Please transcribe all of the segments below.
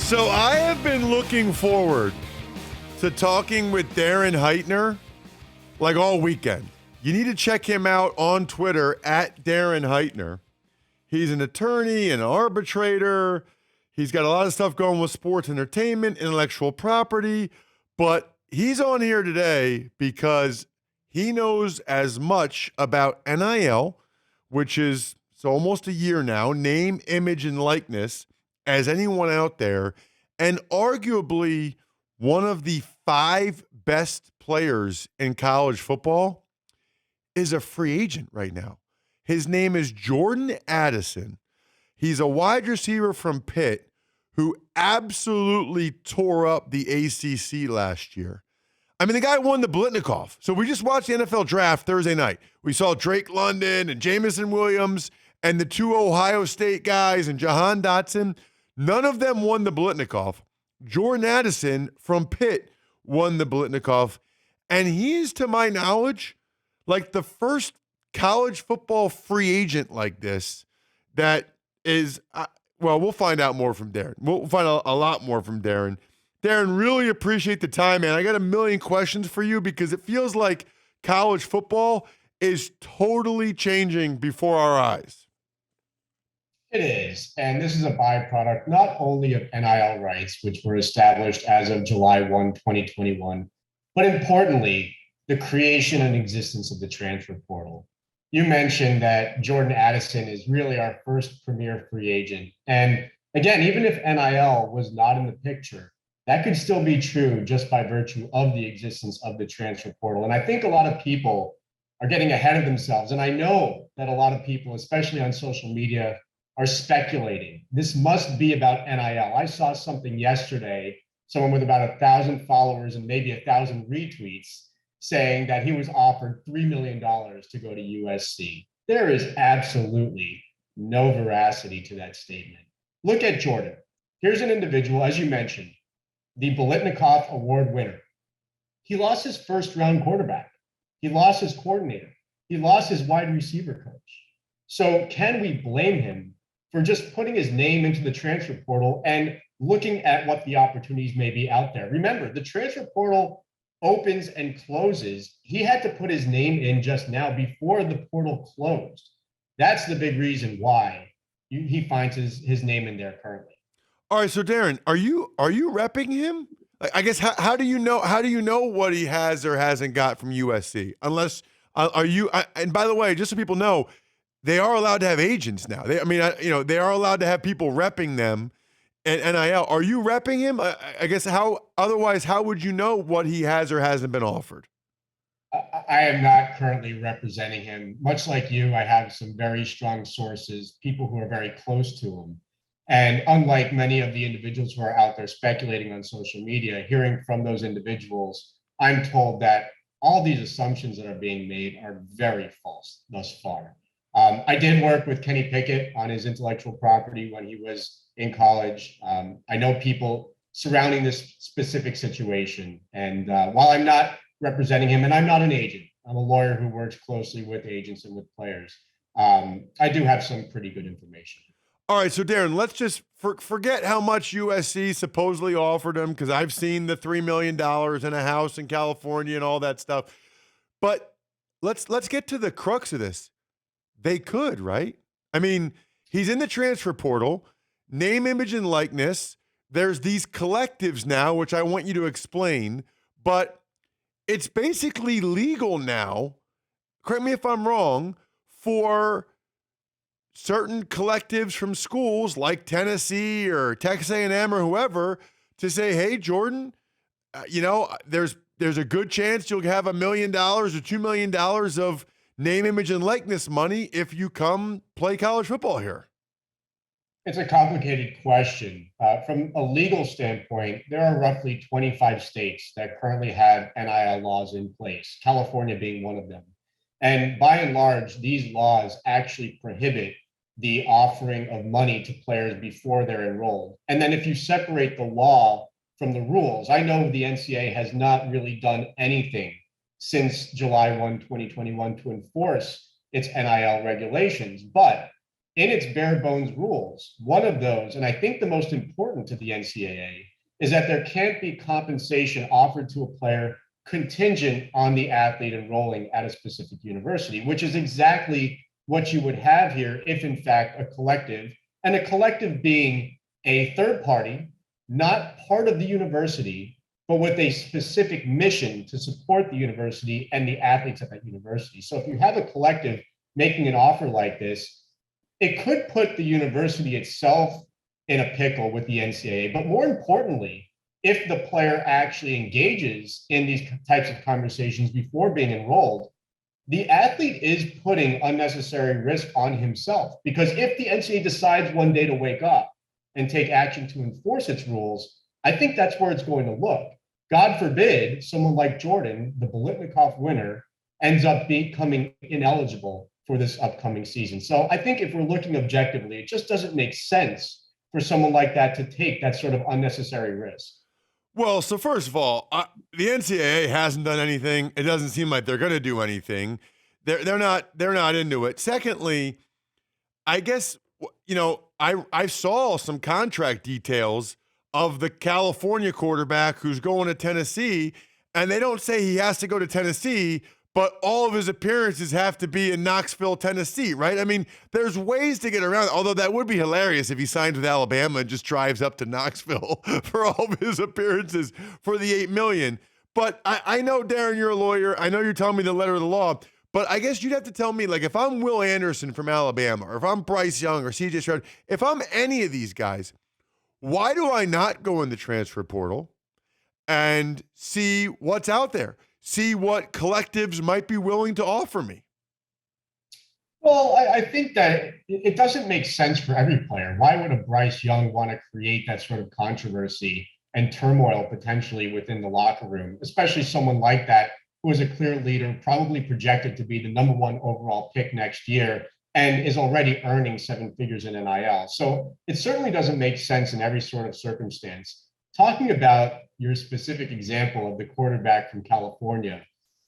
So I have been looking forward to talking with Darren Heitner like all weekend. You need to check him out on Twitter at Darren Heitner. He's an attorney, an arbitrator. He's got a lot of stuff going with sports entertainment, intellectual property, but he's on here today because he knows as much about NIL, which is almost a year now, name, image, and likeness, as anyone out there, and arguably one of the 5 best players in college football is a free agent right now. His name is Jordan Addison. He's a wide receiver from Pitt who absolutely tore up the ACC last year. I mean, the guy won the Blitnikoff. So we just watched the NFL draft Thursday night. We saw Drake London and Jamison Williams and the 2 Ohio State guys and Jahan Dotson. None of them won the Blitnikoff. Jordan Addison from Pitt won the Blitnikoff. And he's, to my knowledge, like the first college football free agent like this that is, well, we'll find out more from Darren. We'll find a lot more from Darren. Darren, really appreciate the time, man. I got a million questions for you because it feels like college football is totally changing before our eyes. It is. And this is a byproduct not only of NIL rights, which were established as of July 1, 2021, but importantly, the creation and existence of the transfer portal. You mentioned that Jordan Addison is really our first premier free agent. And again, even if NIL was not in the picture, that could still be true just by virtue of the existence of the transfer portal. And I think a lot of people are getting ahead of themselves. And I know that a lot of people, especially on social media, are speculating. This must be about NIL. I saw something yesterday, someone with about 1,000 followers and maybe 1,000 retweets saying that he was offered $3 million to go to USC. There is absolutely no veracity to that statement. Look at Jordan. Here's an individual, as you mentioned, the Bolitnikoff Award winner. He lost his first round quarterback. He lost his coordinator. He lost his wide receiver coach. So can we blame him for just putting his name into the transfer portal and looking at what the opportunities may be out there? Remember, the transfer portal opens and closes. He had to put his name in just now before the portal closed. That's the big reason why he finds his name in there currently. All right, so Darren, are you repping him? I guess how do you know what he has or hasn't got from USC? Unless are you? And by the way, just so people know, they are allowed to have agents now. They are allowed to have people repping them and NIL. Are you repping him? I guess how would you know what he has or hasn't been offered? I am not currently representing him. Much like you, I have some very strong sources, people who are very close to him. And unlike many of the individuals who are out there speculating on social media, hearing from those individuals, I'm told that all these assumptions that are being made are very false thus far. I did work with Kenny Pickett on his intellectual property when he was in college. I know people surrounding this specific situation. And while I'm not representing him, and I'm not an agent, I'm a lawyer who works closely with agents and with players, I do have some pretty good information. All right, so Darren, let's just forget how much USC supposedly offered him, because I've seen the $3 million in a house in California and all that stuff. But let's get to the crux of this. They could, right? I mean, he's in the transfer portal, name, image, and likeness. There's these collectives now, which I want you to explain, but it's basically legal now, correct me if I'm wrong, for certain collectives from schools like Tennessee or Texas A&M or whoever to say, hey, Jordan, there's a good chance you'll have $1 million or $2 million of name, image, and likeness money if you come play college football here. It's a complicated question. From a legal standpoint, there are roughly 25 states that currently have NIL laws in place, California being one of them. And by and large, these laws actually prohibit the offering of money to players before they're enrolled. And then if you separate the law from the rules, I know the NCAA has not really done anything since July 1, 2021 to enforce its NIL regulations. But in its bare bones rules, one of those, and I think the most important to the NCAA, is that there can't be compensation offered to a player contingent on the athlete enrolling at a specific university, which is exactly what you would have here if, in fact, a collective, and a collective being a third party, not part of the university, but with a specific mission to support the university and the athletes at that university. So if you have a collective making an offer like this, it could put the university itself in a pickle with the NCAA. But more importantly, if the player actually engages in these types of conversations before being enrolled, the athlete is putting unnecessary risk on himself. Because if the NCAA decides one day to wake up and take action to enforce its rules, I think that's where it's going to look. God forbid someone like Jordan, the Biletnikoff winner, ends up becoming ineligible for this upcoming season. So I think if we're looking objectively, it just doesn't make sense for someone like that to take that sort of unnecessary risk. Well, so first of all, the NCAA hasn't done anything. It doesn't seem like they're going to do anything. They're not into it. Secondly, I guess I saw some contract details of the California quarterback who's going to Tennessee, and they don't say he has to go to Tennessee, but all of his appearances have to be in Knoxville, Tennessee, right? I mean, there's ways to get around, although that would be hilarious if he signs with Alabama and just drives up to Knoxville for all of his appearances for the $8 million. But I know, Darren, you're a lawyer. I know you're telling me the letter of the law, but I guess you'd have to tell me, like, if I'm Will Anderson from Alabama, or if I'm Bryce Young or CJ Stroud, if I'm any of these guys, why do I not go in the transfer portal and see what's out there? See what collectives might be willing to offer me? Well, I think that it doesn't make sense for every player. Why would a Bryce Young want to create that sort of controversy and turmoil potentially within the locker room, especially someone like that who is a clear leader, probably projected to be the #1 overall pick next year, and is already earning 7 figures in NIL. So it certainly doesn't make sense in every sort of circumstance. Talking about your specific example of the quarterback from California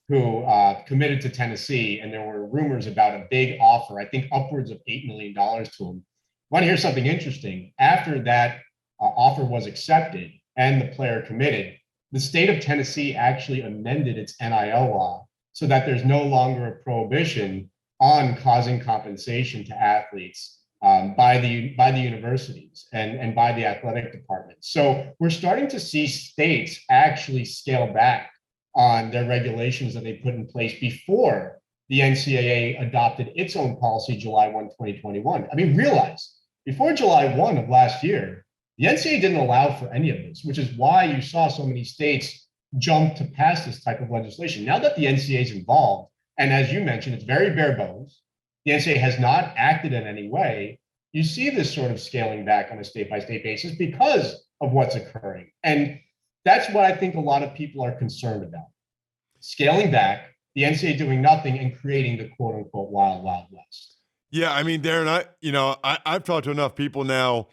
who committed to Tennessee, and there were rumors about a big offer, I think upwards of $8 million to him. Want to hear something interesting? After that offer was accepted and the player committed, the state of Tennessee actually amended its NIL law so that there's no longer a prohibition on causing compensation to athletes by the universities and by the athletic department. So we're starting to see states actually scale back on their regulations that they put in place before the NCAA adopted its own policy July 1, 2021. I mean, realize before July 1 of last year, the NCAA didn't allow for any of this, which is why you saw so many states jump to pass this type of legislation. Now that the NCAA is involved, and as you mentioned, it's very bare bones, the NCAA has not acted in any way, you see this sort of scaling back on a state-by-state basis because of what's occurring. And that's what I think a lot of people are concerned about. Scaling back, the NCAA doing nothing and creating the quote-unquote wild, wild west. Yeah, I mean, Darren, I've talked to enough people now.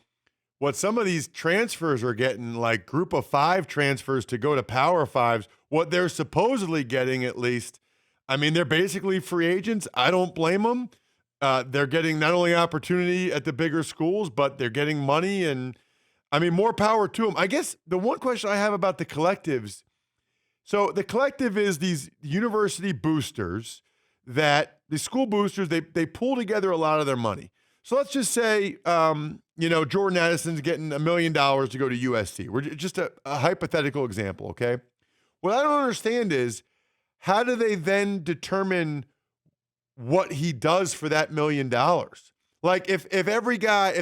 What some of these transfers are getting, like group of 5 transfers to go to Power Fives, what they're supposedly getting at least, I mean, they're basically free agents. I don't blame them. They're getting not only opportunity at the bigger schools, but they're getting money, and I mean, more power to them. I guess the one question I have about the collectives, so the collective is these university boosters that the school boosters, they pull together a lot of their money. So let's just say, Jordan Addison's getting $1 million to go to USC. We're just a hypothetical example, okay? What I don't understand is, how do they then determine what he does for that $1 million? Like if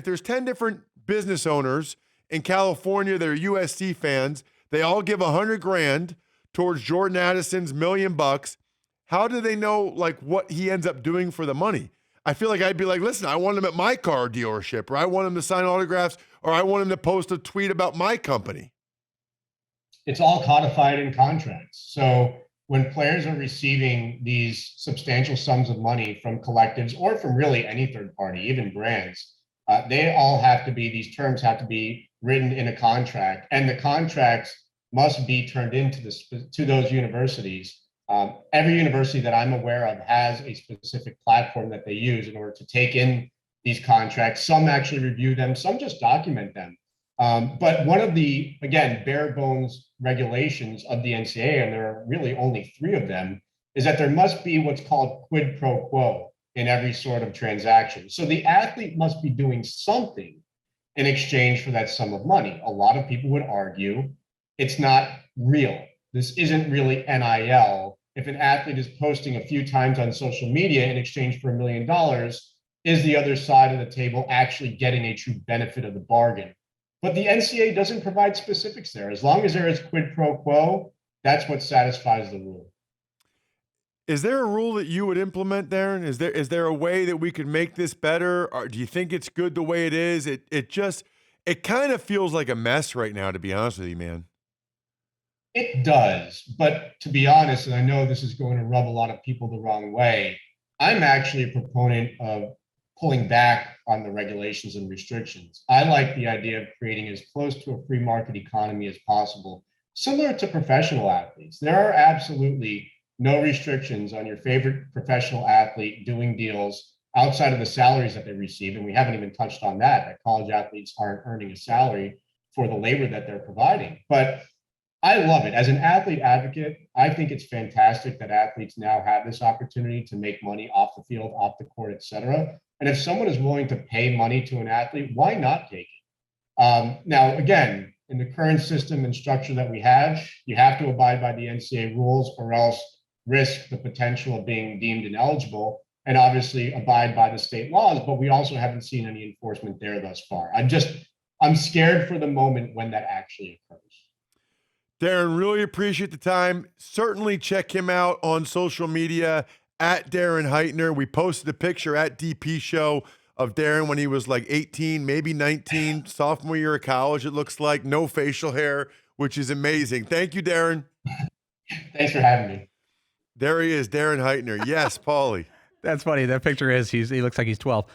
there's 10 different business owners in California that are USC fans, they all give $100,000 towards Jordan Addison's $1 million. How do they know like what he ends up doing for the money? I feel like I'd be like, listen, I want him at my car dealership, or I want him to sign autographs, or I want him to post a tweet about my company. It's all codified in contracts. So when players are receiving these substantial sums of money from collectives or from really any third party, even brands, these terms have to be written in a contract, and the contracts must be turned into to those universities. Every university that I'm aware of has a specific platform that they use in order to take in these contracts. Some actually review them, some just document them. But one of the, again, bare bones regulations of the NCAA, and there are really only 3 of them, is that there must be what's called quid pro quo in every sort of transaction. So the athlete must be doing something in exchange for that sum of money. A lot of people would argue it's not real. This isn't really NIL. If an athlete is posting a few times on social media in exchange for $1 million, is the other side of the table actually getting a true benefit of the bargain? But the NCAA doesn't provide specifics there. As long as there is quid pro quo, that's what satisfies the rule. Is there a rule that you would implement, Darren? Is there a way that we could make this better? Or do you think it's good the way it is? It kind of feels like a mess right now, to be honest with you, man. It does. But to be honest, and I know this is going to rub a lot of people the wrong way, I'm actually a proponent of pulling back on the regulations and restrictions. I like the idea of creating as close to a free market economy as possible, similar to professional athletes. There are absolutely no restrictions on your favorite professional athlete doing deals outside of the salaries that they receive. And we haven't even touched on that college athletes aren't earning a salary for the labor that they're providing. But I love it. As an athlete advocate, I think it's fantastic that athletes now have this opportunity to make money off the field, off the court, et cetera. And if someone is willing to pay money to an athlete, why not take it? Now, again, in the current system and structure that we have, you have to abide by the NCAA rules or else risk the potential of being deemed ineligible, and obviously abide by the state laws. But we also haven't seen any enforcement there thus far. I'm scared for the moment when that actually occurs. Darren, really appreciate the time. Certainly check him out on social media at Darren Heitner. We posted a picture at DP Show of Darren when he was like 18, maybe 19, sophomore year of college, it looks like. No facial hair, which is amazing. Thank you, Darren. Thanks for having me. There he is, Darren Heitner. Yes, Paulie. That's funny. That picture he looks like he's 12.